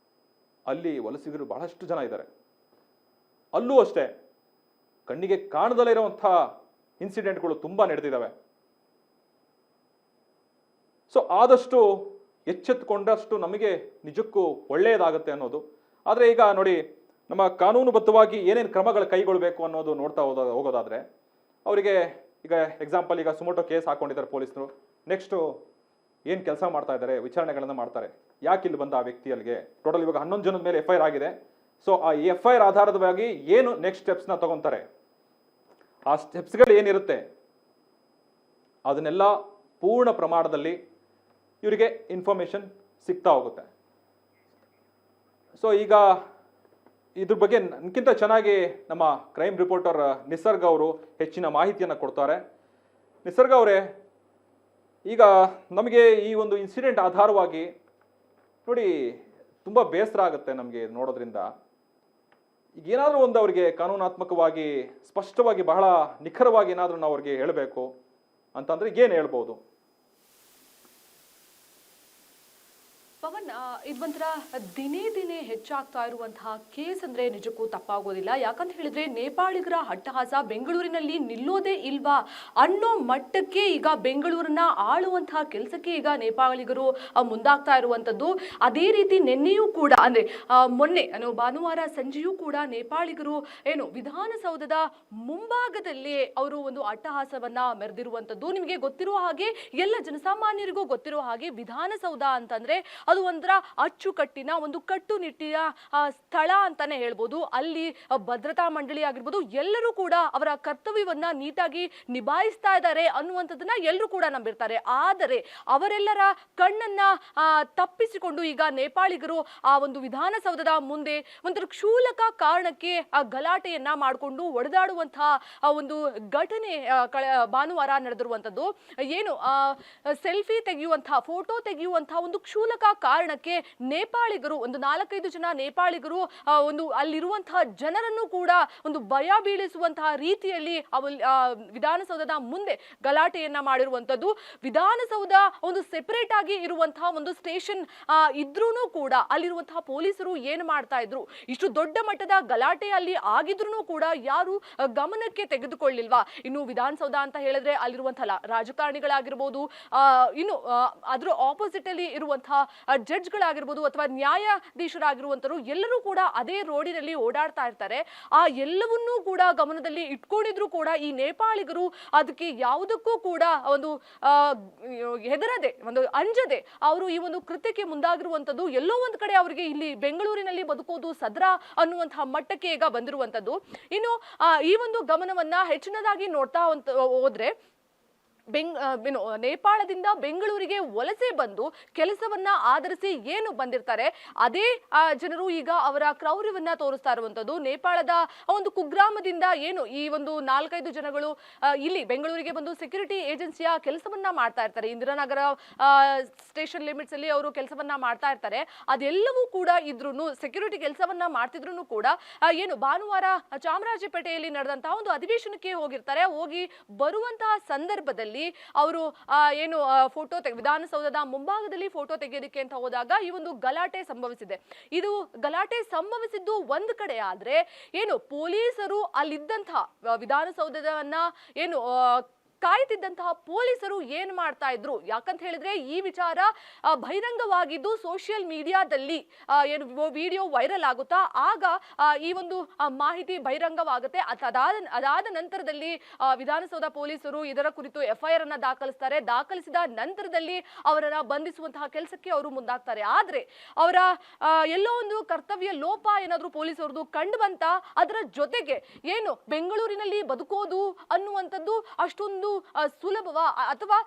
[SPEAKER 2] ಅಲ್ಲಿ ವಲಸಿಗರು ಬಹಳಷ್ಟು ಜನ ಇದ್ದಾರೆ. ಅಲ್ಲೂ ಅಷ್ಟೇ ಕಣ್ಣಿಗೆ ಕಾಣದಲ್ಲೇ ಇರುವಂಥ ಇನ್ಸಿಡೆಂಟ್ಗಳು ತುಂಬ ನಡೆದಿದ್ದಾವೆ. ಸೊ ಆದಷ್ಟು ಎಚ್ಚೆತ್ತುಕೊಂಡಷ್ಟು ನಮಗೆ ನಿಜಕ್ಕೂ ಒಳ್ಳೆಯದಾಗುತ್ತೆ ಅನ್ನೋದು. ಆದರೆ ಈಗ ನೋಡಿ, ನಮ್ಮ ಕಾನೂನುಬದ್ಧವಾಗಿ ಏನೇನು ಕ್ರಮಗಳು ಕೈಗೊಳ್ಳಬೇಕು ಅನ್ನೋದು ನೋಡ್ತಾ ಹೋಗೋದಾದರೆ, ಅವರಿಗೆ ಈಗ ಎಕ್ಸಾಂಪಲ್, ಈಗ ಸುಮೋಟೋ ಕೇಸ್ ಹಾಕೊಂಡಿದ್ದಾರೆ ಪೊಲೀಸರು. ನೆಕ್ಸ್ಟು ಏನು ಕೆಲಸ ಮಾಡ್ತಾ ಇದ್ದಾರೆ, ವಿಚಾರಣೆಗಳನ್ನು ಮಾಡ್ತಾರೆ. ಯಾಕೆ ಇಲ್ಲಿ ಬಂದ ಆ ವ್ಯಕ್ತಿ ಅಲ್ಲಿಗೆ? ಟೋಟಲ್ ಇವಾಗ 11 ಜನದ ಮೇಲೆ FIR ಆಗಿದೆ. ಸೊ ಆ FIR ಆಧಾರವಾಗಿ ಏನು ನೆಕ್ಸ್ಟ್ ಸ್ಟೆಪ್ಸ್ನ ತಗೊತಾರೆ, ಆ ಸ್ಟೆಪ್ಸ್ಗಳು ಏನಿರುತ್ತೆ ಅದನ್ನೆಲ್ಲ ಪೂರ್ಣ ಪ್ರಮಾಣದಲ್ಲಿ ಇವರಿಗೆ ಇನ್ಫಾರ್ಮೇಷನ್ ಸಿಗ್ತಾ ಹೋಗುತ್ತೆ. ಸೊ ಈಗ ಇದ್ರ ಬಗ್ಗೆ ನನಗಿಂತ ಚೆನ್ನಾಗಿ ನಮ್ಮ ಕ್ರೈಮ್ ರಿಪೋರ್ಟರ್ ನಿಸರ್ಗ ಅವರು ಹೆಚ್ಚಿನ ಮಾಹಿತಿಯನ್ನು ಕೊಡ್ತಾರೆ. ನಿಸರ್ಗ ಅವರೇ, ಈಗ ನಮಗೆ ಈ ಒಂದು ಇನ್ಸಿಡೆಂಟ್ ಆಧಾರವಾಗಿ ನೋಡಿ ತುಂಬ ಬೇಸರ ಆಗುತ್ತೆ ನಮಗೆ ನೋಡೋದ್ರಿಂದ. ಈಗ ಏನಾದರೂ ಒಂದು ಅವರಿಗೆ ಕಾನೂನಾತ್ಮಕವಾಗಿ ಸ್ಪಷ್ಟವಾಗಿ ಬಹಳ ನಿಖರವಾಗಿ ಏನಾದರೂ ನಾವು ಅವ್ರಿಗೆ ಹೇಳಬೇಕು ಅಂತಂದರೆ ಏನು ಹೇಳ್ಬೋದು?
[SPEAKER 3] ಪವನ್, ಇದೊಂಥರ ದಿನೇ ದಿನೇ ಹೆಚ್ಚಾಗ್ತಾ ಇರುವಂತಹ ಕೇಸ್ ಅಂದ್ರೆ ನಿಜಕ್ಕೂ ತಪ್ಪಾಗೋದಿಲ್ಲ. ಯಾಕಂತ ಹೇಳಿದ್ರೆ ನೇಪಾಳಿಗರ ಅಟ್ಟಹಾಸ ಬೆಂಗಳೂರಿನಲ್ಲಿ ನಿಲ್ಲೋದೇ ಇಲ್ವಾ ಅನ್ನೋ ಮಟ್ಟಕ್ಕೆ ಈಗ ಬೆಂಗಳೂರನ್ನ ಆಳುವಂತಹ ಕೆಲಸಕ್ಕೆ ಈಗ ನೇಪಾಳಿಗರು ಮುಂದಾಗ್ತಾ ಇರುವಂತದ್ದು. ಅದೇ ರೀತಿ ನಿನ್ನೆಯೂ ಕೂಡ ಅಂದ್ರೆ ಮೊನ್ನೆ ಭಾನುವಾರ ಸಂಜೆಯೂ ಕೂಡ ನೇಪಾಳಿಗರು ವಿಧಾನಸೌಧದ ಮುಂಭಾಗದಲ್ಲಿ ಅವರು ಒಂದು ಅಟ್ಟಹಾಸವನ್ನ ಮೆರೆದಿರುವಂತದ್ದು. ನಿಮಗೆ ಗೊತ್ತಿರುವ ಹಾಗೆ, ಎಲ್ಲ ಜನಸಾಮಾನ್ಯರಿಗೂ ಗೊತ್ತಿರುವ ಹಾಗೆ, ವಿಧಾನಸೌಧ ಅಂತಂದ್ರೆ ಅದು ಒಂಥರ ಅಚ್ಚುಕಟ್ಟಿನ ಒಂದು ಕಟ್ಟುನಿಟ್ಟಿನ ಸ್ಥಳ ಅಂತಾನೆ ಹೇಳ್ಬೋದು. ಅಲ್ಲಿ ಭದ್ರತಾ ಮಂಡಳಿ ಆಗಿರ್ಬೋದು, ಎಲ್ಲರೂ ಕೂಡ ಅವರ ಕರ್ತವ್ಯವನ್ನ ನೀಟಾಗಿ ನಿಭಾಯಿಸ್ತಾ ಇದ್ದಾರೆ ಅನ್ನುವಂಥದ್ದನ್ನ ಎಲ್ಲರೂ ಕೂಡ ನಂಬಿರ್ತಾರೆ. ಆದರೆ ಅವರೆಲ್ಲರ ಕಣ್ಣನ್ನ ತಪ್ಪಿಸಿಕೊಂಡು ಈಗ ನೇಪಾಳಿಗರು ಆ ಒಂದು ವಿಧಾನಸೌಧದ ಮುಂದೆ ಒಂಥರ ಕ್ಷೂಲಕ ಕಾರಣಕ್ಕೆ ಆ ಗಲಾಟೆಯನ್ನ ಮಾಡಿಕೊಂಡು ಒಡೆದಾಡುವಂತಹ ಒಂದು ಘಟನೆ ಭಾನುವಾರ ನಡೆದಿರುವಂಥದ್ದು. ಸೆಲ್ಫಿ ತೆಗೆಯುವಂತಹ, ಫೋಟೋ ತೆಗೆಯುವಂತಹ ಒಂದು ಕ್ಷೂಲಕ ಕಾರಣಕ್ಕೆ ನೇಪಾಳಿಗರು, ಒಂದು 4-5 ಜನ ನೇಪಾಳಿಗರು ಒಂದು ಅಲ್ಲಿರುವಂತಹ ಜನರನ್ನು ಕೂಡ ಒಂದು ಭಯ ಬೀಳಿಸುವಂತಹ ರೀತಿಯಲ್ಲಿ ವಿಧಾನಸೌಧದ ಮುಂದೆ ಗಲಾಟೆಯನ್ನ ಮಾಡಿರುವಂತದ್ದು. ವಿಧಾನಸೌಧ ಒಂದು ಸೆಪರೇಟ್ ಆಗಿ ಇರುವಂತಹ ಒಂದು ಸ್ಟೇಷನ್ ಇದ್ರೂ ಕೂಡ ಅಲ್ಲಿರುವಂತಹ ಪೊಲೀಸರು ಏನು ಮಾಡ್ತಾ ಇದ್ರು, ಇಷ್ಟು ದೊಡ್ಡ ಮಟ್ಟದ ಗಲಾಟೆ ಅಲ್ಲಿ ಆಗಿದ್ರು ಕೂಡ ಯಾರು ಗಮನಕ್ಕೆ ತೆಗೆದುಕೊಳ್ಳಿಲ್ವಾ? ಇನ್ನು ವಿಧಾನಸೌಧ ಅಂತ ಹೇಳಿದ್ರೆ ಅಲ್ಲಿರುವಂತಹ ರಾಜಕಾರಣಿಗಳಾಗಿರ್ಬೋದು, ಇನ್ನು ಅದ್ರ ಆಪೋಸಿಟ್ ಅಲ್ಲಿ ಇರುವಂತಹ ಜಡ್ಜ್ಗಳಾಗಿರ್ಬೋದು ಅಥವಾ ನ್ಯಾಯಾಧೀಶರಾಗಿರುವಂತರು ಎಲ್ಲರೂ ಕೂಡ ಅದೇ ರೋಡಿನಲ್ಲಿ ಓಡಾಡ್ತಾ ಇರ್ತಾರೆ. ಆ ಎಲ್ಲವನ್ನೂ ಕೂಡ ಗಮನದಲ್ಲಿ ಇಟ್ಕೊಂಡಿದ್ರು ಕೂಡ ಈ ನೇಪಾಳಿಗರು ಅದಕ್ಕೆ ಯಾವುದಕ್ಕೂ ಕೂಡ ಒಂದು ಹೆದರದೆ, ಒಂದು ಅಂಜದೆ ಅವರು ಈ ಒಂದು ಕೃತ್ಯಕ್ಕೆ ಮುಂದಾಗಿರುವಂತದ್ದು. ಎಲ್ಲೋ ಒಂದ್ ಕಡೆ ಅವರಿಗೆ ಇಲ್ಲಿ ಬೆಂಗಳೂರಿನಲ್ಲಿ ಬದುಕೋದು ಸದ್ರ ಅನ್ನುವಂತಹ ಮಟ್ಟಕ್ಕೆ ಈಗ ಬಂದಿರುವಂತದ್ದು. ಇನ್ನು ಈ ಒಂದು ಗಮನವನ್ನ ಹೆಚ್ಚಿನದಾಗಿ ನೋಡ್ತಾ ಹೋದ್ರೆ, ನೇಪಾಳದಿಂದ ಬೆಂಗಳೂರಿಗೆ ವಲಸೆ ಬಂದು ಕೆಲಸವನ್ನ ಆಧರಿಸಿ ಏನು ಬಂದಿರ್ತಾರೆ ಅದೇ ಜನರು ಈಗ ಅವರ ಕ್ರೌರ್ಯವನ್ನ ತೋರಿಸ್ತಾ ಇರುವಂತದ್ದು. ನೇಪಾಳದ ಒಂದು ಕುಗ್ರಾಮದಿಂದ ಈ ಒಂದು 4-5 ಜನಗಳು ಇಲ್ಲಿ ಬೆಂಗಳೂರಿಗೆ ಬಂದು ಸೆಕ್ಯೂರಿಟಿ ಏಜೆನ್ಸಿಯ ಕೆಲಸವನ್ನ ಮಾಡ್ತಾ ಇರ್ತಾರೆ. ಇಂದಿರಾನಗರ ಸ್ಟೇಷನ್ ಲಿಮಿಟ್ಸ್ ಅಲ್ಲಿ ಅವರು ಕೆಲಸವನ್ನ ಮಾಡ್ತಾ ಇರ್ತಾರೆ. ಅದೆಲ್ಲವೂ ಕೂಡ ಇದ್ರೂ, ಸೆಕ್ಯೂರಿಟಿ ಕೆಲಸವನ್ನ ಮಾಡ್ತಿದ್ರು ಕೂಡ ಭಾನುವಾರ ಚಾಮರಾಜಪೇಟೆಯಲ್ಲಿ ನಡೆದಂತಹ ಒಂದು ಅಧಿವೇಶನಕ್ಕೆ ಹೋಗಿರ್ತಾರೆ. ಹೋಗಿ ಬರುವಂತಹ ಸಂದರ್ಭದಲ್ಲಿ ನಂತರದಲ್ಲಿ ಅವರು ಏನು ವಿಧಾನಸೌಧದ ಮುಂಭಾಗದಲ್ಲಿ ಫೋಟೋ ತೆಗೆಯೋದಕ್ಕೆ ಅಂತ ಹೋದಾಗ ಈ ಒಂದು ಗಲಾಟೆ ಸಂಭವಿಸಿದೆ. ಇದು ಗಲಾಟೆ ಸಂಭವಿಸಿದ್ದು ಒಂದು ಕಡೆ ಆದ್ರೆ ಏನು ಪೊಲೀಸರು ಅಲ್ಲಿದ್ದಂತಹ ವಿಧಾನಸೌಧವನ್ನ ಏನು ಕಾಯ್ತಿದ್ದಂತಹ ಪೊಲೀಸರು ಏನ್ ಮಾಡ್ತಾ ಇದ್ರು, ಯಾಕಂತ ಹೇಳಿದ್ರೆ ಈ ವಿಚಾರ ಬಹಿರಂಗವಾಗಿದ್ದು ಸೋಷಿಯಲ್ ಮೀಡಿಯಾದಲ್ಲಿ ಏನು ವಿಡಿಯೋ ವೈರಲ್ ಆಗುತ್ತಾ ಆಗ ಈ ಒಂದು ಮಾಹಿತಿ ಬಹಿರಂಗವಾಗುತ್ತೆ. ಅದಾದ ನಂತರದಲ್ಲಿ ವಿಧಾನಸೌಧ ಪೊಲೀಸರು ಇದರ ಕುರಿತು FIR ಅನ್ನ ದಾಖಲಿಸ್ತಾರೆ. ದಾಖಲಿಸಿದ ನಂತರದಲ್ಲಿ ಅವರನ್ನ ಬಂಧಿಸುವಂತಹ ಕೆಲಸಕ್ಕೆ ಅವರು ಮುಂದಾಗ್ತಾರೆ. ಆದ್ರೆ ಅವರ ಎಲ್ಲೋ ಒಂದು ಕರ್ತವ್ಯ ಲೋಪ ಏನಾದ್ರೂ ಪೊಲೀಸರದು ಕಂಡು ಬಂತ. ಅದರ ಜೊತೆಗೆ ಏನು ಬೆಂಗಳೂರಿನಲ್ಲಿ ಬದುಕೋದು ಅನ್ನುವಂಥದ್ದು ಅಷ್ಟೊಂದು ಸುಲಭವಾ ಅಥವಾ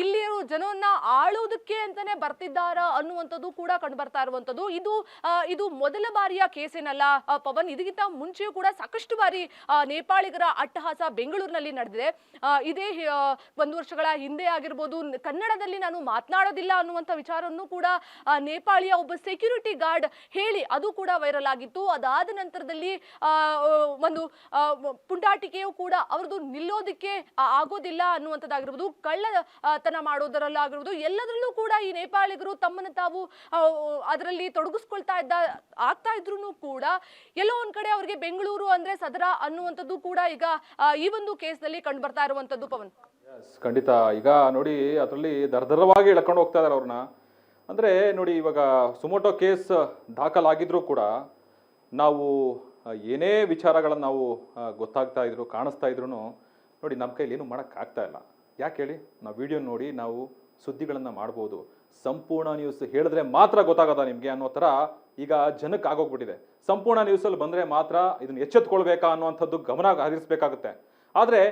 [SPEAKER 3] ಇಲ್ಲಿ ಜನವನ್ನ ಆಳೋದಕ್ಕೆ ಅಂತಾನೆ ಬರ್ತಿದ್ದಾರಾ ಅನ್ನುವಂಥದ್ದು ಕೂಡ ಕಂಡು ಬರ್ತಾ ಇರುವಂತದ್ದು. ಇದು ಮೊದಲ ಬಾರಿಯ ಕೇಸೇನಲ್ಲ ಪವನ್. ಇದಕ್ಕಿಂತ ಮುಂಚೆಯೂ ಕೂಡ ಸಾಕಷ್ಟು ಬಾರಿ ನೇಪಾಳಿಗರ ಅಟ್ಟಹಾಸ ಬೆಂಗಳೂರಿನಲ್ಲಿ ನಡೆದಿದೆ. ಇದೇ 1 ವರ್ಷಗಳ ಹಿಂದೆ ಆಗಿರ್ಬೋದು, ಕನ್ನಡದಲ್ಲಿ ನಾನು ಮಾತನಾಡೋದಿಲ್ಲ ಅನ್ನುವಂಥ ವಿಚಾರವನ್ನು ಕೂಡ ನೇಪಾಳಿಯ ಒಬ್ಬ ಸೆಕ್ಯೂರಿಟಿ ಗಾರ್ಡ್ ಹೇಳಿ ಅದು ಕೂಡ ವೈರಲ್ ಆಗಿತ್ತು. ಅದಾದ ನಂತರದಲ್ಲಿ ಒಂದು ಪುಂಡಾಟಿಕೆಯೂ ಕೂಡ ಅವ್ರದ್ದು ನಿಲ್ಲೋದಕ್ಕೆ ಆಗೋದಿಲ್ಲ ಅನ್ನುವಂಥದ್ದಾಗಿರ್ಬೋದು, ಕಳ್ಳತನ ಮಾಡೋದರಲ್ಲಾಗಿರ್ಬೋದು, ಎಲ್ಲದರಲ್ಲೂ ಕೂಡ ಈ ನೇಪಾಳಿಗರು ತಮ್ಮನ್ನು ತಾವು ಅದರಲ್ಲಿ ತೊಡಗಿಸ್ಕೊಳ್ತಾ ಆಗ್ತಾ ಇದ್ರು ಕೂಡ ಎಲ್ಲೋ ಒಂದ್ ಕಡೆ ಅವ್ರಿಗೆ ಬೆಂಗಳೂರು ಅಂದ್ರೆ ಸದರ ಅನ್ನುವಂಥದ್ದು ಕೂಡ ಈಗ ಈ ಒಂದು ಕೇಸ್ನಲ್ಲಿ ಕಂಡು ಬರ್ತಾ ಇರುವಂತದ್ದು ಪವನ್.
[SPEAKER 2] ಖಂಡಿತ. ಈಗ ನೋಡಿ ಅದರಲ್ಲಿ ದರದರವಾಗಿ ಎಳ್ಕೊಂಡು ಹೋಗ್ತಾ ಇದಾರೆ ಅವ್ರನ್ನ. ಅಂದ್ರೆ ನೋಡಿ ಇವಾಗ ಸುಮೋಟೋ ಕೇಸ್ ದಾಖಲಾಗಿದ್ರು ಕೂಡ ನಾವು ಏನೇ ವಿಚಾರಗಳನ್ನು ನಾವು ಗೊತ್ತಾಗ್ತಾ ಇದ್ರು ಕಾಣಿಸ್ತಾ ಇದ್ರು ನೋಡಿ ನಮ್ಮ ಕೈಲಿ ಏನು ಮಾಡೋಕ್ಕಾಗ್ತಾ ಇಲ್ಲ. ಯಾಕೆ ಹೇಳಿ, ನಾವು ವಿಡಿಯೋ ನೋಡಿ ನಾವು ಸುದ್ದಿಗಳನ್ನು ಮಾಡ್ಬೋದು. ಸಂಪೂರ್ಣ ನ್ಯೂಸ್ ಹೇಳಿದ್ರೆ ಮಾತ್ರ ಗೊತ್ತಾಗದ ನಿಮಗೆ ಅನ್ನೋ ಥರ ಈಗ ಜನಕ್ಕೆ ಆಗೋಗ್ಬಿಟ್ಟಿದೆ. ಸಂಪೂರ್ಣ ನ್ಯೂಸಲ್ಲಿ ಬಂದರೆ ಮಾತ್ರ ಇದನ್ನು ಎಚ್ಚೆತ್ಕೊಳ್ಬೇಕಾ ಅನ್ನುವಂಥದ್ದು ಗಮನ ಹರಿಸಬೇಕಾಗುತ್ತೆ. ಆದರೆ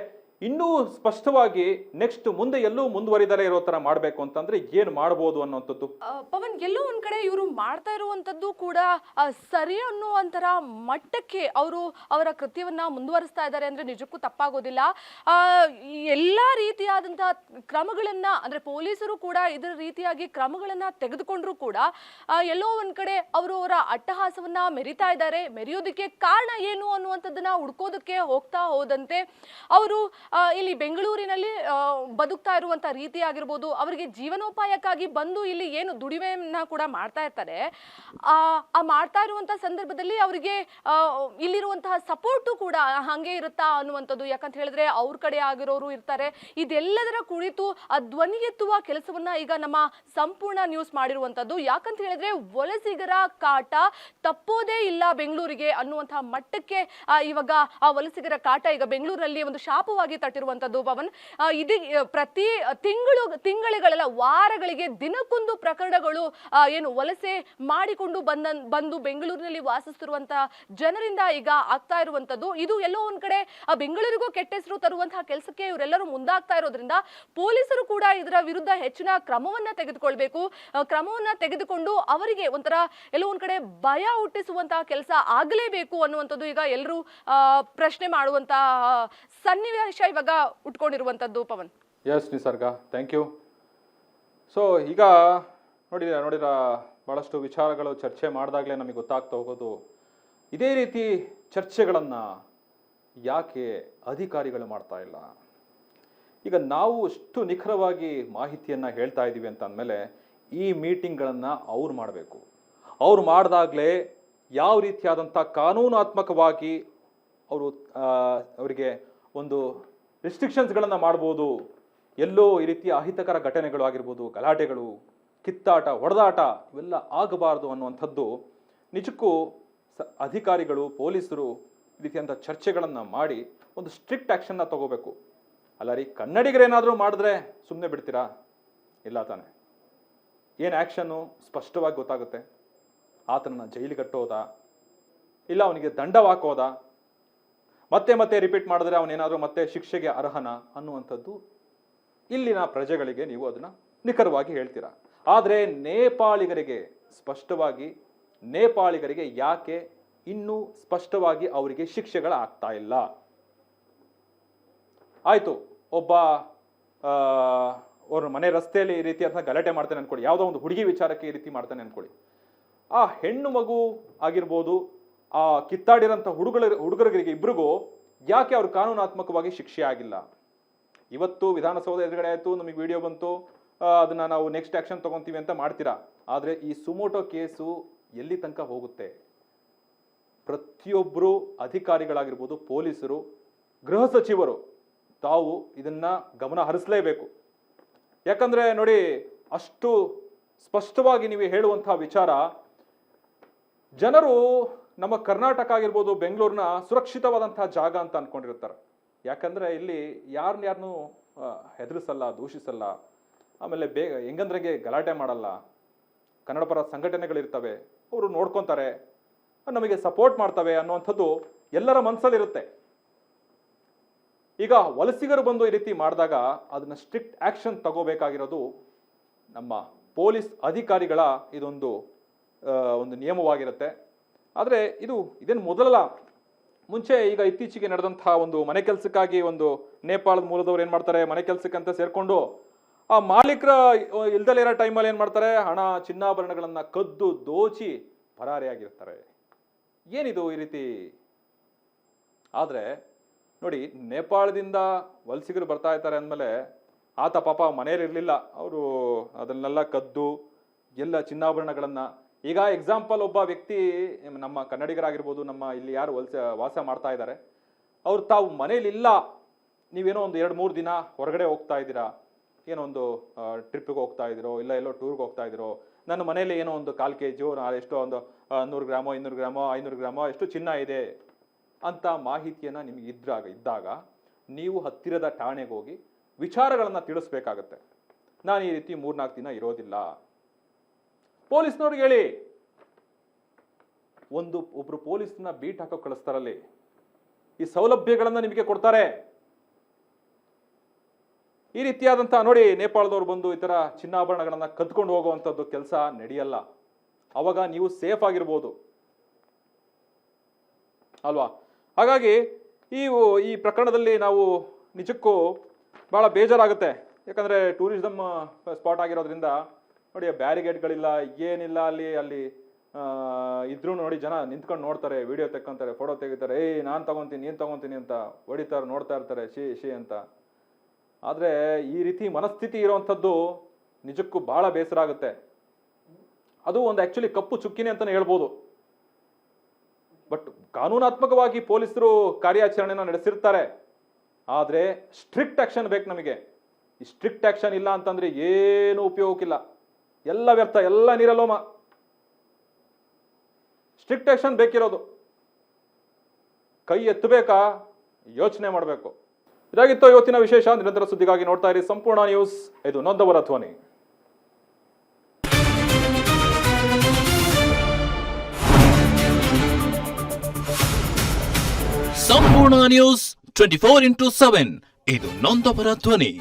[SPEAKER 2] ಇನ್ನೂ ಸ್ಪಷ್ಟವಾಗಿ ನೆಕ್ಸ್ಟ್ ಮುಂದೆ ಎಲ್ಲೂ ಮುಂದುವರಿದರೆ ಇರೋ ತರ ಮಾಡಬೇಕು ಅಂತಂದ್ರೆ ಏನು ಮಾಡಬಹುದು ಅನ್ನುವಂಥದ್ದು
[SPEAKER 3] ಪವನ್. ಎಲ್ಲೋ ಒಂದ್ ಕಡೆ ಇವರು ಮಾಡ್ತಾ ಇರುವಂತದ್ದು ಕೂಡ ಸರಿ ಅನ್ನುವಂತರ ಮಟ್ಟಕ್ಕೆ ಅವರ ಕೃತ್ಯವನ್ನ ಮುಂದುವರಿಸ್ತಾ ಇದ್ದಾರೆ ಅಂದ್ರೆ ನಿಜಕ್ಕೂ ತಪ್ಪಾಗೋದಿಲ್ಲ. ಎಲ್ಲಾ ರೀತಿಯಾದಂತಹ ಕ್ರಮಗಳನ್ನ ಅಂದ್ರೆ ಪೊಲೀಸರು ಕೂಡ ಇದರ ರೀತಿಯಾಗಿ ಕ್ರಮಗಳನ್ನ ತೆಗೆದುಕೊಂಡ್ರು ಕೂಡ ಎಲ್ಲೋ ಒಂದ್ ಕಡೆ ಅವರ ಅಟ್ಟಹಾಸವನ್ನ ಮೆರಿತಾ ಇದ್ದಾರೆ. ಮೆರೆಯೋದಕ್ಕೆ ಕಾರಣ ಏನು ಅನ್ನುವಂಥದ್ದನ್ನ ಹುಡ್ಕೋದಕ್ಕೆ ಹೋಗ್ತಾ ಹೋದಂತೆ ಅವರು ಇಲ್ಲಿ ಬೆಂಗಳೂರಿನಲ್ಲಿ ಬದುಕ್ತಾ ಇರುವಂತ ರೀತಿ ಆಗಿರ್ಬೋದು, ಅವರಿಗೆ ಜೀವನೋಪಾಯಕ್ಕಾಗಿ ಬಂದು ಇಲ್ಲಿ ಏನು ದುಡಿಮೆಯನ್ನ ಕೂಡ ಮಾಡ್ತಾ ಇರ್ತಾರೆ, ಆ ಮಾಡ್ತಾ ಇರುವಂತಹ ಸಂದರ್ಭದಲ್ಲಿ ಅವರಿಗೆ ಇಲ್ಲಿರುವಂತಹ ಸಪೋರ್ಟು ಕೂಡ ಹಂಗೆ ಇರುತ್ತಾ ಅನ್ನುವಂಥದ್ದು. ಯಾಕಂತ ಹೇಳಿದ್ರೆ ಅವ್ರ ಕಡೆ ಆಗಿರೋರು ಇರ್ತಾರೆ. ಇದೆಲ್ಲದರ ಕುರಿತು ಧ್ವನಿ ಎತ್ತುವ ಕೆಲಸವನ್ನ ಈಗ ನಮ್ಮ ಸಂಪೂರ್ಣ ನ್ಯೂಸ್ ಮಾಡಿರುವಂತದ್ದು. ಯಾಕಂತ ಹೇಳಿದ್ರೆ ವಲಸಿಗರ ಕಾಟ ತಪ್ಪೋದೇ ಇಲ್ಲ ಬೆಂಗಳೂರಿಗೆ ಅನ್ನುವಂತಹ ಮಟ್ಟಕ್ಕೆ ಇವಾಗ ಆ ವಲಸಿಗರ ಕಾಟ ಈಗ ಬೆಂಗಳೂರಲ್ಲಿ ಒಂದು ಶಾಪವಾಗಿ ತಟ್ಟಿರುವಂತದ್ದು ಪವನ್. ಇದು ಪ್ರತಿ ತಿಂಗಳುಗಳೆಲ್ಲ ವಾರಗಳಿಗೆ ದಿನಕ್ಕೊಂದು ಪ್ರಕರಣಗಳು ಏನು ವಲಸೆ ಮಾಡಿಕೊಂಡು ಬಂದು ಬೆಂಗಳೂರಿನಲ್ಲಿ ವಾಸಿಸುತ್ತಿರುವಂತಹ ಜನರಿಂದ ಈಗ ಆಗ್ತಾ ಇರುವಂತದ್ದು. ಇದು ಎಲ್ಲೋ ಒಂದ್ ಕಡೆ ಬೆಂಗಳೂರಿಗೂ ಕೆಟ್ಟ ಹೆಸರು ತರುವಂತಹ ಕೆಲಸಕ್ಕೆ ಇವರೆಲ್ಲರೂ ಮುಂದಾಗ್ತಾ ಇರೋದ್ರಿಂದ ಪೊಲೀಸರು ಕೂಡ ಇದರ ವಿರುದ್ಧ ಹೆಚ್ಚಿನ ಕ್ರಮವನ್ನ ತೆಗೆದುಕೊಳ್ಬೇಕು. ಕ್ರಮವನ್ನ ತೆಗೆದುಕೊಂಡು ಅವರಿಗೆ ಒಂಥರ ಎಲ್ಲೋ ಒಂದ್ ಕಡೆ ಭಯ ಹುಟ್ಟಿಸುವಂತಹ ಕೆಲಸ ಆಗಲೇಬೇಕು ಅನ್ನುವಂಥದ್ದು ಈಗ ಎಲ್ಲರೂ ಪ್ರಶ್ನೆ ಮಾಡುವಂತಹ ಸನ್ನಿವೇಶ ಇವಾಗ ಉಟ್ಕೊಂಡಿರುವಂತದ್ದು ಪವನ್.
[SPEAKER 2] ಎಸ್ ನಿಸರ್ಗ, ಥ್ಯಾಂಕ್ ಯು. ಸೊ ಈಗ ನೋಡಿರ ಬಹಳಷ್ಟು ವಿಚಾರಗಳು ಚರ್ಚೆ ಮಾಡಿದಾಗಲೇ ನಮಗೆ ಗೊತ್ತಾಗ್ತಾ ಹೋಗೋದು, ಇದೇ ರೀತಿ ಚರ್ಚೆಗಳನ್ನು ಯಾಕೆ ಅಧಿಕಾರಿಗಳು ಮಾಡ್ತಾ ಇಲ್ಲ. ಈಗ ನಾವು ಅಷ್ಟು ನಿಖರವಾಗಿ ಮಾಹಿತಿಯನ್ನು ಹೇಳ್ತಾ ಇದ್ದೀವಿ ಅಂತ ಅಂದಮೇಲೆ ಈ ಮೀಟಿಂಗ್ಗಳನ್ನು ಅವ್ರು ಮಾಡಬೇಕು. ಅವ್ರು ಮಾಡಿದಾಗಲೇ ಯಾವ ರೀತಿಯಾದಂಥ ಕಾನೂನಾತ್ಮಕವಾಗಿ ಅವರಿಗೆ ಒಂದು ರಿಸ್ಟ್ರಿಕ್ಷನ್ಸ್ಗಳನ್ನು ಮಾಡ್ಬೋದು. ಎಲ್ಲೋ ಈ ರೀತಿಯ ಅಹಿತಕರ ಘಟನೆಗಳು ಆಗಿರ್ಬೋದು, ಗಲಾಟೆಗಳು, ಕಿತ್ತಾಟ, ಹೊಡೆದಾಟ ಇವೆಲ್ಲ ಆಗಬಾರ್ದು ಅನ್ನುವಂಥದ್ದು ನಿಜಕ್ಕೂ ಅಧಿಕಾರಿಗಳು, ಪೊಲೀಸರು ಈ ರೀತಿಯಂಥ ಚರ್ಚೆಗಳನ್ನು ಮಾಡಿ ಒಂದು ಸ್ಟ್ರಿಕ್ಟ್ ಆ್ಯಕ್ಷನ್ನ ತಗೋಬೇಕು. ಅಲ್ಲ ರೀ, ಕನ್ನಡಿಗರೇನಾದರೂ ಮಾಡಿದ್ರೆ ಸುಮ್ಮನೆ ಬಿಡ್ತೀರಾ? ಇಲ್ಲ ತಾನೆ. ಏನು ಆ್ಯಕ್ಷನ್ನು ಸ್ಪಷ್ಟವಾಗಿ ಗೊತ್ತಾಗುತ್ತೆ. ಆತನನ್ನು ಜೈಲಿಗೆ ಕಟ್ಟೋದಾ, ಇಲ್ಲ ಅವನಿಗೆ ದಂಡವಾಕೋದಾ, ಮತ್ತೆ ರಿಪೀಟ್ ಮಾಡಿದ್ರೆ ಅವನೇನಾದರೂ ಮತ್ತೆ ಶಿಕ್ಷೆಗೆ ಅರ್ಹನ ಅನ್ನುವಂಥದ್ದು ಇಲ್ಲಿನ ಪ್ರಜೆಗಳಿಗೆ ನೀವು ಅದನ್ನು ನಿಖರವಾಗಿ ಹೇಳ್ತೀರಾ. ಆದರೆ ನೇಪಾಳಿಗರಿಗೆ ಯಾಕೆ ಇನ್ನೂ ಸ್ಪಷ್ಟವಾಗಿ ಅವರಿಗೆ ಶಿಕ್ಷೆಗಳಾಗ್ತಾ ಇಲ್ಲ? ಆಯಿತು, ಒಬ್ಬ ಅವ್ರ ಮನೆ ರಸ್ತೆಯಲ್ಲಿ ಈ ರೀತಿಯಾದ ಗಲಾಟೆ ಮಾಡ್ತಾನೆ ಅನ್ಕೊಳ್ಳಿ, ಯಾವುದೋ ಒಂದು ಹುಡುಗಿ ವಿಚಾರಕ್ಕೆ ಈ ರೀತಿ ಮಾಡ್ತಾನೆ ಅನ್ಕೊಳ್ಳಿ. ಆ ಹೆಣ್ಣು ಮಗು ಆಗಿರ್ಬೋದು, ಆ ಕಿತ್ತಾಡಿರೋಂಥ ಹುಡುಗರಿಗೆ ಇಬ್ರಿಗೂ ಯಾಕೆ ಅವ್ರ ಕಾನೂನಾತ್ಮಕವಾಗಿ ಶಿಕ್ಷೆ ಆಗಿಲ್ಲ? ಇವತ್ತು ವಿಧಾನಸೌಧ ಎದುರುಗಡೆ ಆಯಿತು, ನಮಗೆ ವಿಡಿಯೋ ಬಂತು, ಅದನ್ನು ನಾವು ನೆಕ್ಸ್ಟ್ ಆ್ಯಕ್ಷನ್ ತೊಗೊತೀವಿ ಅಂತ ಮಾಡ್ತೀರಾ. ಆದರೆ ಈ ಸುಮೋಟೋ ಕೇಸು ಎಲ್ಲಿ ತನಕ ಹೋಗುತ್ತೆ? ಪ್ರತಿಯೊಬ್ಬರು ಅಧಿಕಾರಿಗಳಾಗಿರ್ಬೋದು, ಪೊಲೀಸರು, ಗೃಹ ಸಚಿವರು ತಾವು ಇದನ್ನು ಗಮನ ಹರಿಸಲೇಬೇಕು. ಯಾಕಂದರೆ ನೋಡಿ, ಅಷ್ಟು ಸ್ಪಷ್ಟವಾಗಿ ನೀವು ಹೇಳುವಂಥ ವಿಚಾರ, ಜನರು ನಮ್ಮ ಕರ್ನಾಟಕ ಆಗಿರ್ಬೋದು, ಬೆಂಗಳೂರಿನ ಸುರಕ್ಷಿತವಾದಂಥ ಜಾಗ ಅಂತ ಅಂದ್ಕೊಂಡಿರ್ತಾರೆ. ಯಾಕಂದರೆ ಇಲ್ಲಿ ಯಾರನ್ನೂ ಹೆದರಿಸಲ್ಲ, ದೂಷಿಸಲ್ಲ, ಆಮೇಲೆ ಹೆಂಗಂದ್ರಂಗೆ ಗಲಾಟೆ ಮಾಡಲ್ಲ, ಕನ್ನಡ ಪರ ಸಂಘಟನೆಗಳಿರ್ತವೆ, ಅವರು ನೋಡ್ಕೊತಾರೆ, ನಮಗೆ ಸಪೋರ್ಟ್ ಮಾಡ್ತವೆ ಅನ್ನುವಂಥದ್ದು ಎಲ್ಲರ ಮನಸ್ಸಲ್ಲಿರುತ್ತೆ. ಈಗ ವಲಸಿಗರು ಬಂದು ಈ ರೀತಿ ಮಾಡಿದಾಗ ಅದನ್ನ ಸ್ಟ್ರಿಕ್ಟ್ ಆಕ್ಷನ್ ತಗೋಬೇಕಾಗಿರೋದು ನಮ್ಮ ಪೊಲೀಸ್ ಅಧಿಕಾರಿಗಳ ಇದೊಂದು ಒಂದು ನಿಯಮವಾಗಿರುತ್ತೆ. ಆದರೆ ಇದೇನು ಮೊದಲಲ್ಲ, ಮುಂಚೆ ಈಗ ಇತ್ತೀಚೆಗೆ ನಡೆದಂತಹ ಒಂದು ಮನೆ ಕೆಲಸಕ್ಕಾಗಿ ಒಂದು ನೇಪಾಳದ ಮೂಲದವ್ರು ಏನು ಮಾಡ್ತಾರೆ, ಮನೆ ಕೆಲಸಕ್ಕಂತ ಸೇರಿಕೊಂಡು ಆ ಮಾಲೀಕರ ಇಲ್ದಲೇ ಇರೋ ಟೈಮಲ್ಲಿ ಏನು ಮಾಡ್ತಾರೆ, ಹಣ ಚಿನ್ನಾಭರಣಗಳನ್ನು ಕದ್ದು ದೋಚಿ ಪರಾರಿಯಾಗಿರ್ತಾರೆ. ಏನಿದು ಈ ರೀತಿ? ಆದರೆ ನೋಡಿ, ನೇಪಾಳದಿಂದ ವಲಸಿಗರು ಬರ್ತಾ ಇರ್ತಾರೆ ಅಂದಮೇಲೆ ಆತ ಪಾಪ ಮನೆಯಲ್ಲಿ ಇರಲಿಲ್ಲ, ಅವರು ಅದನ್ನೆಲ್ಲ ಕದ್ದು ಎಲ್ಲ ಚಿನ್ನಾಭರಣಗಳನ್ನು, ಈಗ ಎಕ್ಸಾಂಪಲ್ ಒಬ್ಬ ವ್ಯಕ್ತಿ ನಮ್ಮ ಕನ್ನಡಿಗರಾಗಿರ್ಬೋದು, ನಮ್ಮ ಇಲ್ಲಿ ಯಾರು ವಾಸ ಮಾಡ್ತಾ ಇದ್ದಾರೆ, ಅವ್ರು ತಾವು ಮನೇಲಿಲ್ಲ, ನೀವೇನೋ ಒಂದು 2-3 ದಿನ ಹೊರಗಡೆ ಹೋಗ್ತಾ ಇದ್ದೀರಾ, ಏನೋ ಒಂದು ಟ್ರಿಪ್ಪಿಗೆ ಹೋಗ್ತಾ ಇದ್ದೀರೋ, ಇಲ್ಲ ಎಲ್ಲೋ ಟೂರ್ಗೆ ಹೋಗ್ತಾ ಇದ್ದೀರೋ, ನನ್ನ ಮನೇಲಿ ಏನೋ ಒಂದು 1/4 kg ಎಷ್ಟೋ ಒಂದು 100 ಗ್ರಾಮೋ 200 ಗ್ರಾಮೋ 500 ಗ್ರಾಮೋ ಎಷ್ಟು ಚಿನ್ನ ಇದೆ ಅಂತ ಮಾಹಿತಿಯನ್ನು ನಿಮಗೆ ಇದ್ದಾಗ ನೀವು ಹತ್ತಿರದ ಠಾಣೆಗೆ ಹೋಗಿ ವಿಚಾರಗಳನ್ನು ತಿಳಿಸ್ಬೇಕಾಗತ್ತೆ. ನಾನು ಈ ರೀತಿ 3-4 ದಿನ ಇರೋದಿಲ್ಲ. ಪೊಲೀಸ್ನವ್ರಿಗೆ ಹೇಳಿ, ಒಬ್ರು ಪೊಲೀಸ್ನ ಬೀಟ್ ಹಾಕೋ ಕಳಿಸ್ತಾರಲ್ಲಿ, ಈ ಸೌಲಭ್ಯಗಳನ್ನು ನಿಮಗೆ ಕೊಡ್ತಾರೆ. ಈ ರೀತಿಯಾದಂಥ ನೋಡಿ, ನೇಪಾಳದವ್ರು ಬಂದು ಈ ಥರ ಚಿನ್ನಾಭರಣಗಳನ್ನು ಕದ್ಕೊಂಡು ಹೋಗುವಂಥದ್ದು ಕೆಲಸ ನಡೆಯಲ್ಲ. ಅವಾಗ ನೀವು ಸೇಫ್ ಆಗಿರ್ಬೋದು ಅಲ್ವಾ? ಹಾಗಾಗಿ ಈ ಪ್ರಕರಣದಲ್ಲಿ ನಾವು ನಿಜಕ್ಕೂ ಭಾಳ ಬೇಜಾರಾಗುತ್ತೆ. ಯಾಕಂದರೆ ಟೂರಿಸಮ್ ಸ್ಪಾಟ್ ಆಗಿರೋದ್ರಿಂದ ನೋಡಿ, ಬ್ಯಾರಿಗೇಡ್ಗಳಿಲ್ಲ, ಏನಿಲ್ಲ, ಅಲ್ಲಿ ಇದ್ರೂ ನೋಡಿ ಜನ ನಿಂತ್ಕೊಂಡು ನೋಡ್ತಾರೆ, ವಿಡಿಯೋ ತೆಕ್ಕೊಂತಾರೆ, ಫೋಟೋ ತೆಗಿತಾರೆ, ನಾನು ತಗೊತೀನಿ ನೀನು ತಗೊತೀನಿ ಅಂತ ಹೊಡಿತಾರೆ, ನೋಡ್ತಾ ಇರ್ತಾರೆ, ಶಿ ಅಂತ. ಆದರೆ ಈ ರೀತಿ ಮನಸ್ಥಿತಿ ಇರೋವಂಥದ್ದು ನಿಜಕ್ಕೂ ಭಾಳ ಬೇಸರ ಆಗುತ್ತೆ. ಅದು ಒಂದು ಆ್ಯಕ್ಚುಲಿ ಕಪ್ಪು ಚುಕ್ಕಿನೇ ಅಂತಲೇ ಹೇಳ್ಬೋದು. ಬಟ್ ಕಾನೂನಾತ್ಮಕವಾಗಿ ಪೊಲೀಸರು ಕಾರ್ಯಾಚರಣೆನ ನಡೆಸಿರ್ತಾರೆ. ಆದರೆ ಸ್ಟ್ರಿಕ್ಟ್ ಆ್ಯಕ್ಷನ್ ಬೇಕು ನಮಗೆ. ಈ ಸ್ಟ್ರಿಕ್ಟ್ ಆ್ಯಕ್ಷನ್ ಇಲ್ಲ ಅಂತಂದರೆ ಏನೂ ಉಪಯೋಗಕ್ಕಿಲ್ಲ, ಎಲ್ಲ ವ್ಯರ್ಥ, ಎಲ್ಲ ನೀರಲೋಮ. Strict action ಬೇಕಿರೋದು. ಕೈ ಎತ್ತಬೇಕಾ, ಯೋಚನೆ ಮಾಡಬೇಕು. ಇದಾಗಿತ್ತು ಇವತ್ತಿನ ವಿಶೇಷ. ನಿರಂತರ ಸುದ್ದಿಗಾಗಿ ನೋಡ್ತಾ ಇರಿ ಸಂಪೂರ್ಣ ನ್ಯೂಸ್. ಇದು ನೊಂದವರ ಧ್ವನಿ.
[SPEAKER 1] ಸಂಪೂರ್ಣ ನ್ಯೂಸ್ 24x7. ಇದು ನೊಂದವರ ಧ್ವನಿ.